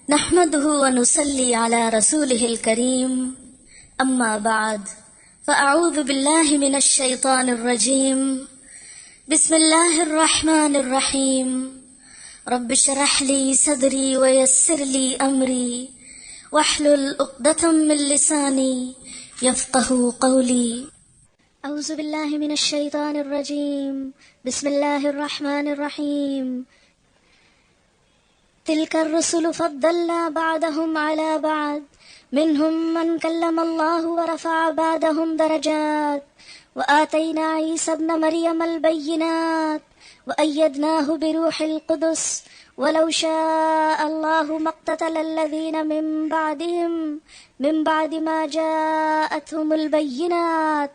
نحمده ونصلي على رسوله الكريم أما بعد فأعوذ بالله من الشيطان الرجيم بسم الله الرحمن الرحيم رب اشرح لي صدري ويسر لي أمري واحلل عقدة من لساني يفقهوا قولي أعوذ بالله من الشيطان الرجيم بسم الله الرحمن الرحيم تلك الرسل فضلنا بعضهم على بعض منهم من كلم الله ورفع بعضهم درجات وآتينا عيسى ابن مريم البينات وأيدناه بروح القدس ولو شاء الله ما اقتتل الذين من بعد ما جاءتهم البينات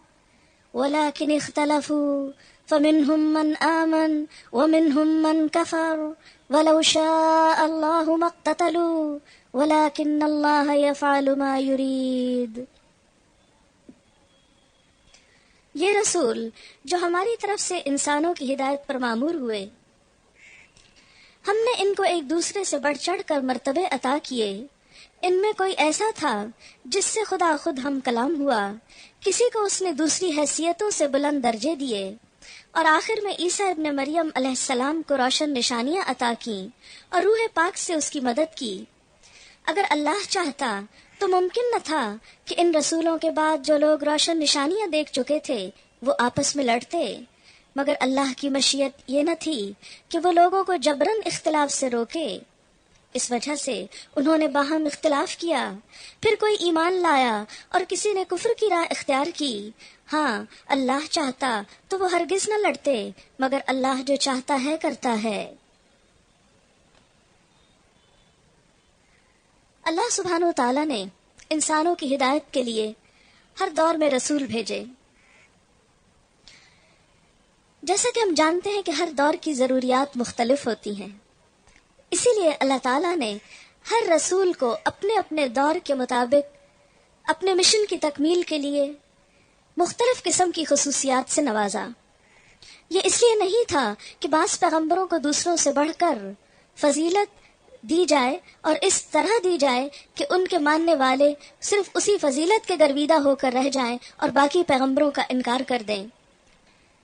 ولكن اختلفوا فمنهم من آمن ومنهم من كفر ولو شاء الله ما اقتتلوا ولكن الله يفعل ما يريد۔ یہ رسول جو ہماری طرف سے انسانوں کی ہدایت پر مامور ہوئے، ہم نے ان کو ایک دوسرے سے بڑھ چڑھ کر مرتبے عطا کیے۔ ان میں کوئی ایسا تھا جس سے خدا خود ہم کلام ہوا، کسی کو اس نے دوسری حیثیتوں سے بلند درجے دیے، اور آخر میں عیسیٰ ابن مریم علیہ السلام کو روشن نشانیاں عطا کیں اور روح پاک سے اس کی مدد کی۔ اگر اللہ چاہتا تو ممکن نہ تھا کہ ان رسولوں کے بعد جو لوگ روشن نشانیاں دیکھ چکے تھے وہ آپس میں لڑتے، مگر اللہ کی مشیت یہ نہ تھی کہ وہ لوگوں کو جبراً اختلاف سے روکے۔ اس وجہ سے انہوں نے باہم اختلاف کیا، پھر کوئی ایمان لایا اور کسی نے کفر کی راہ اختیار کی۔ ہاں، اللہ چاہتا تو وہ ہرگز نہ لڑتے، مگر اللہ جو چاہتا ہے کرتا ہے۔ اللہ سبحانہ و تعالیٰ نے انسانوں کی ہدایت کے لیے ہر دور میں رسول بھیجے۔ جیسا کہ ہم جانتے ہیں کہ ہر دور کی ضروریات مختلف ہوتی ہیں، اسی لیے اللہ تعالیٰ نے ہر رسول کو اپنے اپنے دور کے مطابق اپنے مشن کی تکمیل کے لیے مختلف قسم کی خصوصیات سے نوازا۔ یہ اس لیے نہیں تھا کہ بعض پیغمبروں کو دوسروں سے بڑھ کر فضیلت دی جائے اور اس طرح دی جائے کہ ان کے ماننے والے صرف اسی فضیلت کے گرویدہ ہو کر رہ جائیں اور باقی پیغمبروں کا انکار کر دیں۔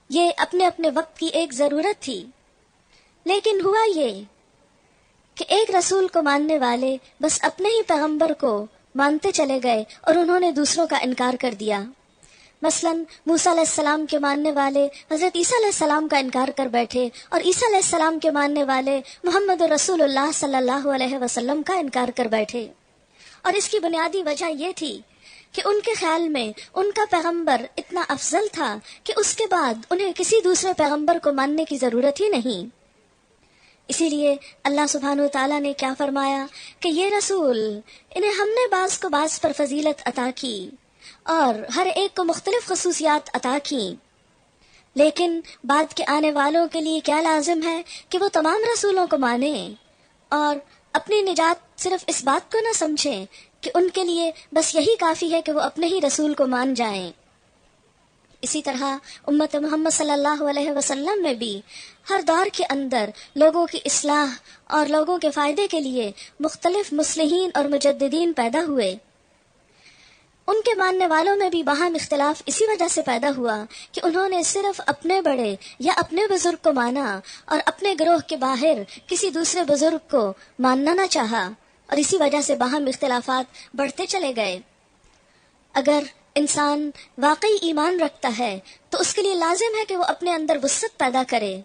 یہ اپنے اپنے وقت کی ایک ضرورت تھی، لیکن ہوا یہ کہ ایک رسول کو ماننے والے بس اپنے ہی پیغمبر کو مانتے چلے گئے اور انہوں نے دوسروں کا انکار کر دیا۔ مثلاً موسیٰ علیہ السلام کے ماننے والے حضرت عیسیٰ علیہ السلام کا انکار کر بیٹھے، اور عیسیٰ علیہ السلام کے ماننے والے محمد رسول اللہ صلی اللہ علیہ وسلم کا انکار کر بیٹھے۔ اور اس کی بنیادی وجہ یہ تھی کہ ان کے خیال میں ان کا پیغمبر اتنا افضل تھا کہ اس کے بعد انہیں کسی دوسرے پیغمبر کو ماننے کی ضرورت ہی نہیں۔ اسی لیے اللہ سبحانہ و تعالیٰ نے کیا فرمایا کہ یہ رسول انہیں ہم نے بعض کو بعض پر فضیلت عطا کی اور ہر ایک کو مختلف خصوصیات عطا کی، لیکن بعد کے آنے والوں کے لیے کیا لازم ہے کہ وہ تمام رسولوں کو مانیں اور اپنی نجات صرف اس بات کو نہ سمجھیں کہ ان کے لیے بس یہی کافی ہے کہ وہ اپنے ہی رسول کو مان جائیں۔ اسی طرح امت محمد صلی اللہ علیہ وسلم میں بھی ہر دور کے اندر لوگوں کی اصلاح اور لوگوں کے فائدے کے لیے مختلف مصلحین اور مجددین پیدا ہوئے۔ ان کے ماننے والوں میں بھی باہم اختلاف اسی وجہ سے پیدا ہوا کہ انہوں نے صرف اپنے بڑے یا اپنے بزرگ کو مانا اور اپنے گروہ کے باہر کسی دوسرے بزرگ کو ماننا نہ چاہا، اور اسی وجہ سے باہم اختلافات بڑھتے چلے گئے۔ اگر انسان واقعی ایمان رکھتا ہے تو اس کے لیے لازم ہے کہ وہ اپنے اندر وسعت پیدا کرے،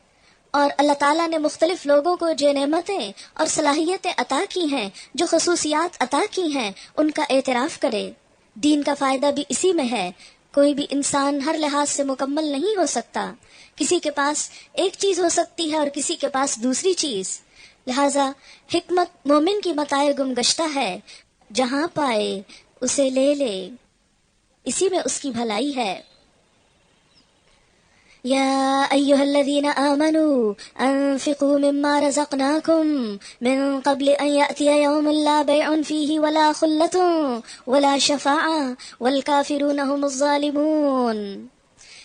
اور اللہ تعالیٰ نے مختلف لوگوں کو جو نعمتیں اور صلاحیتیں عطا کی ہیں، جو خصوصیات عطا کی ہیں، ان کا اعتراف کرے۔ دین کا فائدہ بھی اسی میں ہے۔ کوئی بھی انسان ہر لحاظ سے مکمل نہیں ہو سکتا، کسی کے پاس ایک چیز ہو سکتی ہے اور کسی کے پاس دوسری چیز، لہذا حکمت مومن کی متاع گم گشتہ ہے، جہاں پائے اسے لے لے، اسی میں اس کی بھلائی ہے۔ یا ایھا الذین آمنوا انفقوا مما رزقناکم من قبل ان یأتی یوم لا بیع فیہ ولا خلۃ ولا شفاعۃ والکافرون هم الظالمون۔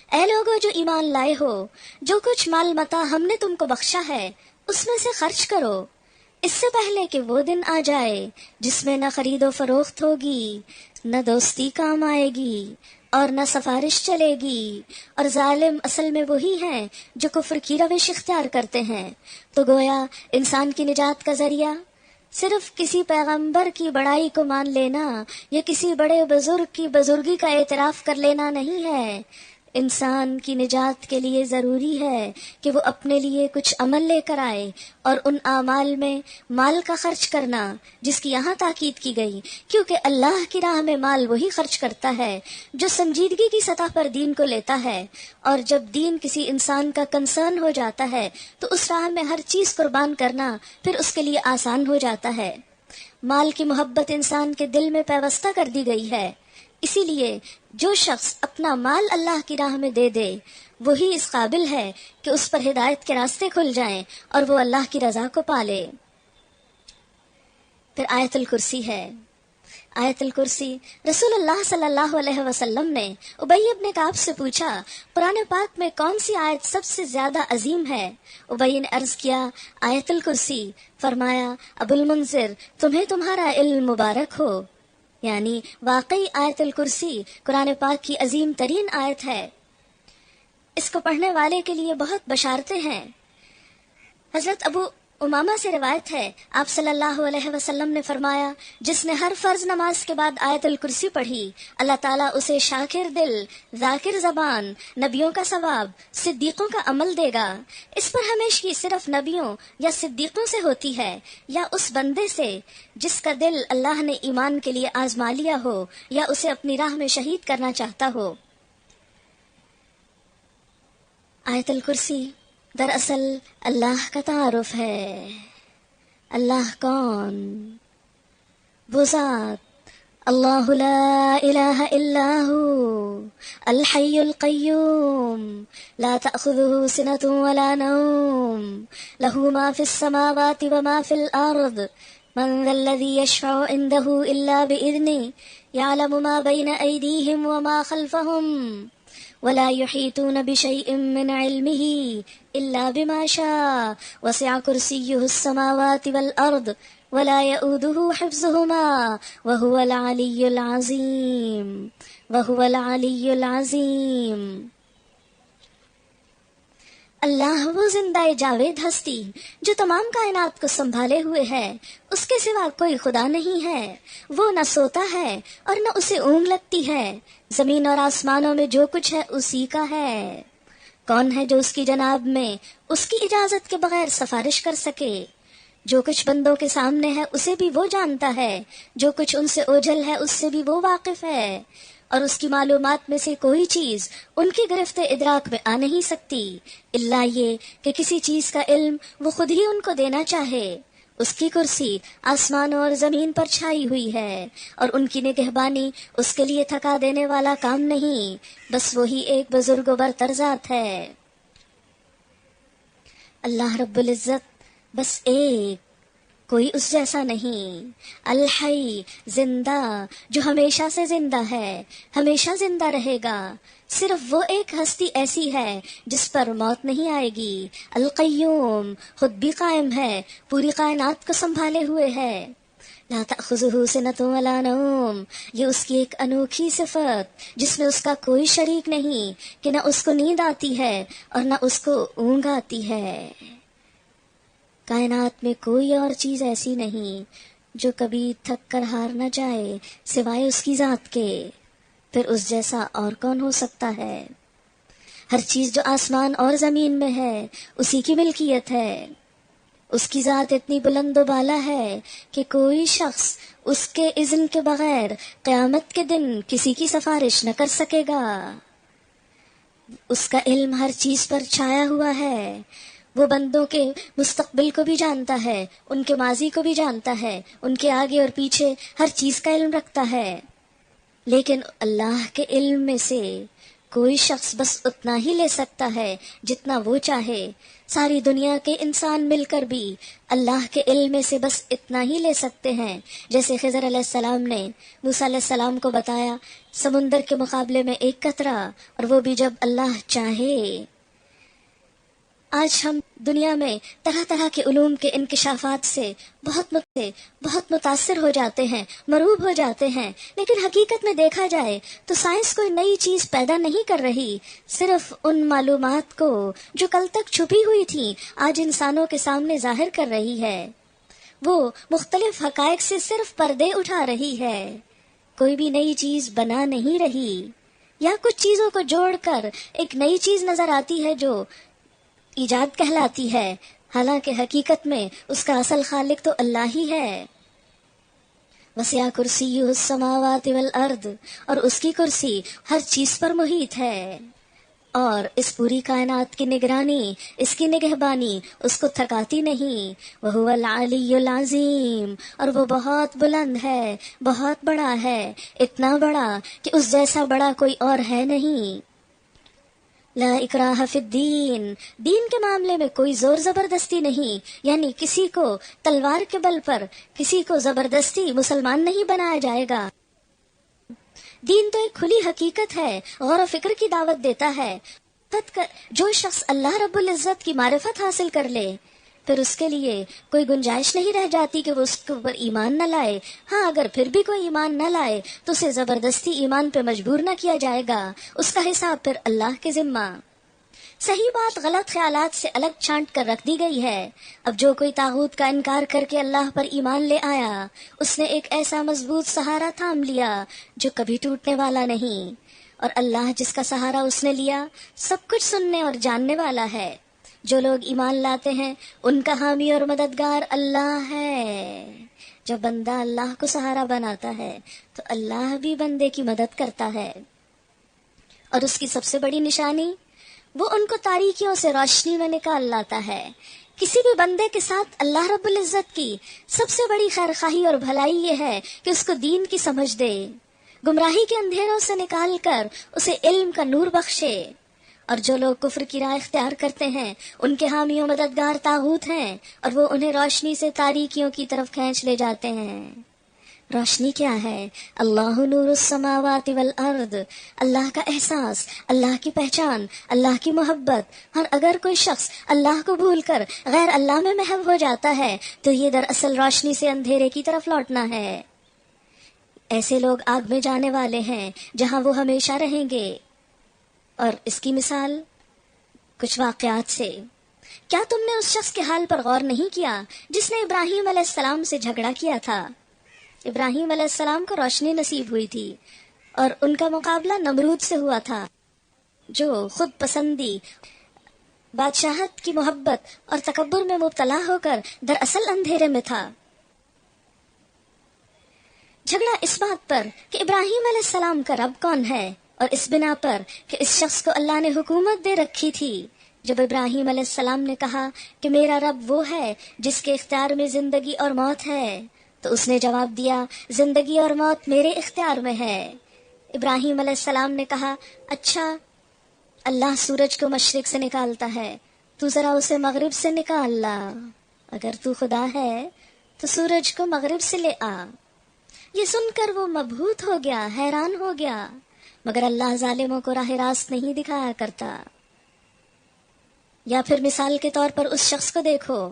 اے لوگو جو ایمان لائے ہو، جو کچھ مال متاع ہم نے تم کو بخشا ہے اس میں سے خرچ کرو، اس سے پہلے کہ وہ دن آ جائے جس میں نہ خرید و فروخت ہوگی، نہ دوستی کام آئے گی اور نہ سفارش چلے گی، اور ظالم اصل میں وہی ہیں جو کفر کی روش اختیار کرتے ہیں۔ تو گویا انسان کی نجات کا ذریعہ صرف کسی پیغمبر کی بڑائی کو مان لینا یا کسی بڑے بزرگ کی بزرگی کا اعتراف کر لینا نہیں ہے۔ انسان کی نجات کے لیے ضروری ہے کہ وہ اپنے لیے کچھ عمل لے کر آئے، اور ان اعمال میں مال کا خرچ کرنا جس کی یہاں تاکید کی گئی، کیونکہ اللہ کی راہ میں مال وہی خرچ کرتا ہے جو سنجیدگی کی سطح پر دین کو لیتا ہے، اور جب دین کسی انسان کا کنسرن ہو جاتا ہے تو اس راہ میں ہر چیز قربان کرنا پھر اس کے لیے آسان ہو جاتا ہے۔ مال کی محبت انسان کے دل میں پیوستہ کر دی گئی ہے، اسی لیے جو شخص اپنا مال اللہ کی راہ میں دے دے وہی اس قابل ہے کہ اس پر ہدایت کے راستے کھل جائیں اور وہ اللہ کی رضا کو پالے۔ پھر آیت الکرسی ہے۔ آیت الکرسی رسول اللہ صلی اللہ علیہ وسلم نے ابی بن کعب سے پوچھا، قرآن پاک میں کون سی آیت سب سے زیادہ عظیم ہے؟ ابی نے عرض کیا، آیت الکرسی۔ فرمایا، ابو المنذر، تمہیں تمہارا علم مبارک ہو، یعنی واقعی آیت الکرسی قرآن پاک کی عظیم ترین آیت ہے، اس کو پڑھنے والے کے لیے بہت بشارتیں ہیں۔ حضرت ابو امامہ سے روایت ہے، آپ صلی اللہ علیہ وسلم نے فرمایا، جس نے ہر فرض نماز کے بعد آیت الکرسی پڑھی، اللہ تعالیٰ اسے شاکر دل، ذاکر زبان، نبیوں کا ثواب، صدیقوں کا عمل دے گا۔ اس پر ہمیشگی صرف نبیوں یا صدیقوں سے ہوتی ہے یا اس بندے سے جس کا دل اللہ نے ایمان کے لیے آزما لیا ہو یا اسے اپنی راہ میں شہید کرنا چاہتا ہو۔ آیت الکرسی دراصل اللہ کا تعارف ہے۔ اللہ کون؟ وہ ذات اللہ لا الہ الا ہو الحی القیوم لا تأخذہ سنۃ ولا نوم لہ ما فی السماوات وما فی الارض من ذا الذی یشفع عنده الا بإذنہ یعلم ما بین ایدیہم وما خلفہم ولا يحيطون بشيء من علمه إلا بما شاء وسع كرسيه السماوات والأرض ولا يؤوده حفظهما وهو العلي العظيم وهو العلي العظيم۔ اللہ وہ زندہ جاوید ہستی جو تمام کائنات کو سنبھالے ہوئے ہے، اس کے سوا کوئی خدا نہیں ہے۔ وہ نہ سوتا ہے اور نہ اسے اونگ لگتی ہے، زمین اور آسمانوں میں جو کچھ ہے اسی کا ہے۔ کون ہے جو اس کی جناب میں اس کی اجازت کے بغیر سفارش کر سکے؟ جو کچھ بندوں کے سامنے ہے اسے بھی وہ جانتا ہے، جو کچھ ان سے اوجھل ہے اس سے بھی وہ واقف ہے، اور اس کی معلومات میں سے کوئی چیز ان کی گرفت ادراک میں آ نہیں سکتی الا یہ کہ کسی چیز کا علم وہ خود ہی ان کو دینا چاہے۔ اس کی کرسی آسمانوں اور زمین پر چھائی ہوئی ہے، اور ان کی نگہبانی اس کے لیے تھکا دینے والا کام نہیں، بس وہی ایک بزرگ و برتر ذات ہے۔ اللہ رب العزت بس ایک، کوئی اس جیسا نہیں۔ الحی، زندہ، جو ہمیشہ سے زندہ ہے، ہمیشہ زندہ رہے گا۔ صرف وہ ایک ہستی ایسی ہے جس پر موت نہیں آئے گی۔ القیوم، خود بھی قائم ہے، پوری کائنات کو سنبھالے ہوئے ہے۔ لا تأخذہ سنۃ ولا نوم، یہ اس کی ایک انوکھی صفت جس میں اس کا کوئی شریک نہیں کہ نہ اس کو نیند آتی ہے اور نہ اس کو اونگ آتی ہے۔ کائنات میں کوئی اور چیز ایسی نہیں جو کبھی تھک کر ہار نہ جائے سوائے اس کی ذات کے، پھر اس جیسا اور کون ہو سکتا ہے؟ ہر چیز جو آسمان اور زمین میں ہے اسی کی ملکیت ہے۔ اس کی ذات اتنی بلند و بالا ہے کہ کوئی شخص اس کے اذن کے بغیر قیامت کے دن کسی کی سفارش نہ کر سکے گا۔ اس کا علم ہر چیز پر چھایا ہوا ہے، وہ بندوں کے مستقبل کو بھی جانتا ہے، ان کے ماضی کو بھی جانتا ہے، ان کے آگے اور پیچھے ہر چیز کا علم رکھتا ہے۔ لیکن اللہ کے علم میں سے کوئی شخص بس اتنا ہی لے سکتا ہے جتنا وہ چاہے۔ ساری دنیا کے انسان مل کر بھی اللہ کے علم میں سے بس اتنا ہی لے سکتے ہیں جیسے خضر علیہ السلام نے موسیٰ علیہ السلام کو بتایا، سمندر کے مقابلے میں ایک قطرہ، اور وہ بھی جب اللہ چاہے۔ آج ہم دنیا میں طرح طرح کے علوم کے انکشافات سے بہت متاثر ہو جاتے ہیں، مرعوب ہو جاتے ہیں، لیکن حقیقت میں دیکھا جائے تو سائنس کوئی نئی چیز پیدا نہیں کر رہی، صرف ان معلومات کو جو کل تک چھپی ہوئی تھیں آج انسانوں کے سامنے ظاہر کر رہی ہے۔ وہ مختلف حقائق سے صرف پردے اٹھا رہی ہے، کوئی بھی نئی چیز بنا نہیں رہی، یا کچھ چیزوں کو جوڑ کر ایک نئی چیز نظر آتی ہے جو ایجاد کہلاتی ہے، حالانکہ حقیقت میں اس کا اصل خالق تو اللہ ہی ہے۔ وسع کرسیہ السماوات والارض، اور اس کی کرسی ہر چیز پر محیط ہے، اور اس پوری کائنات کی نگرانی، اس کی نگہبانی اس کو تھکاتی نہیں۔ وہو العلی العظیم، اور وہ بہت بلند ہے، بہت بڑا ہے، اتنا بڑا کہ اس جیسا بڑا کوئی اور ہے نہیں۔ لا اکراہ فی الدین، دین کے معاملے میں کوئی زور زبردستی نہیں، یعنی کسی کو تلوار کے بل پر کسی کو زبردستی مسلمان نہیں بنایا جائے گا۔ دین تو ایک کھلی حقیقت ہے، غور و فکر کی دعوت دیتا ہے۔ جو شخص اللہ رب العزت کی معرفت حاصل کر لے، پھر اس کے لیے کوئی گنجائش نہیں رہ جاتی کہ وہ اس کے اوپر ایمان نہ لائے۔ ہاں، اگر پھر بھی کوئی ایمان نہ لائے تو اسے زبردستی ایمان پہ مجبور نہ کیا جائے گا، اس کا حساب پھر اللہ کے ذمہ۔ صحیح بات غلط خیالات سے الگ چھانٹ کر رکھ دی گئی ہے۔ اب جو کوئی طاغوت کا انکار کر کے اللہ پر ایمان لے آیا، اس نے ایک ایسا مضبوط سہارا تھام لیا جو کبھی ٹوٹنے والا نہیں، اور اللہ جس کا سہارا اس نے لیا سب کچھ سننے اور جاننے والا ہے۔ جو لوگ ایمان لاتے ہیں ان کا حامی اور مددگار اللہ ہے۔ جب بندہ اللہ کو سہارا بناتا ہے تو اللہ بھی بندے کی مدد کرتا ہے، اور اس کی سب سے بڑی نشانی وہ ان کو تاریکیوں سے روشنی میں نکال لاتا ہے۔ کسی بھی بندے کے ساتھ اللہ رب العزت کی سب سے بڑی خیرخواہی اور بھلائی یہ ہے کہ اس کو دین کی سمجھ دے، گمراہی کے اندھیروں سے نکال کر اسے علم کا نور بخشے۔ اور جو لوگ کفر کی راہ اختیار کرتے ہیں ان کے حامی و مددگار طاغوت ہیں، اور وہ انہیں روشنی سے تاریکیوں کی طرف کھینچ لے جاتے ہیں۔ روشنی کیا ہے؟ اللہ نور السماوات والارض، اللہ کا احساس، اللہ کی پہچان، اللہ کی محبت۔ اور اگر کوئی شخص اللہ کو بھول کر غیر اللہ میں محو ہو جاتا ہے تو یہ دراصل روشنی سے اندھیرے کی طرف لوٹنا ہے۔ ایسے لوگ آگ میں جانے والے ہیں جہاں وہ ہمیشہ رہیں گے۔ اور اس کی مثال کچھ واقعات سے۔ کیا تم نے اس شخص کے حال پر غور نہیں کیا جس نے ابراہیم علیہ السلام سے جھگڑا کیا تھا؟ ابراہیم علیہ السلام کو روشنی نصیب ہوئی تھی، اور ان کا مقابلہ نمرود سے ہوا تھا، جو خود پسندی، بادشاہت کی محبت اور تکبر میں مبتلا ہو کر دراصل اندھیرے میں تھا۔ جھگڑا اس بات پر کہ ابراہیم علیہ السلام کا رب کون ہے، اور اس بنا پر کہ اس شخص کو اللہ نے حکومت دے رکھی تھی۔ جب ابراہیم علیہ السلام نے کہا کہ میرا رب وہ ہے جس کے اختیار میں زندگی اور موت ہے، تو اس نے جواب دیا زندگی اور موت میرے اختیار میں ہے۔ ابراہیم علیہ السلام نے کہا اچھا، اللہ سورج کو مشرق سے نکالتا ہے، تو ذرا اسے مغرب سے نکال لا، اگر تو خدا ہے تو سورج کو مغرب سے لے آ۔ یہ سن کر وہ مبہوت ہو گیا، حیران ہو گیا، مگر اللہ ظالموں کو راہ راست نہیں دکھایا کرتا۔ یا پھر مثال کے طور پر اس شخص کو دیکھو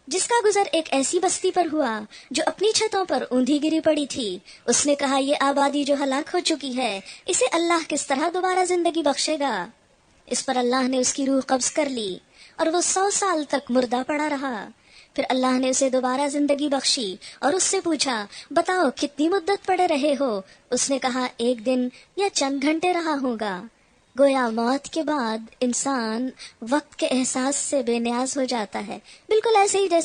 جس کا گزر ایک ایسی بستی پر ہوا جو اپنی چھتوں پر اوندھی گری پڑی تھی۔ اس نے کہا یہ آبادی جو ہلاک ہو چکی ہے اسے اللہ کس طرح دوبارہ زندگی بخشے گا؟ اس پر اللہ نے اس کی روح قبض کر لی اور وہ 100 سال تک مردہ پڑا رہا۔ پھر اللہ نے اسے دوبارہ زندگی بخشی اور اس سے پوچھا بتاؤ کتنی مدت پڑے رہے ہو؟ اس نے کہا 1 دن یا چند گھنٹے رہا ہوگا۔ گویا موت کے بعد انسان وقت کے احساس سے بے نیاز ہو جاتا ہے، بالکل ایسے ہی جیسے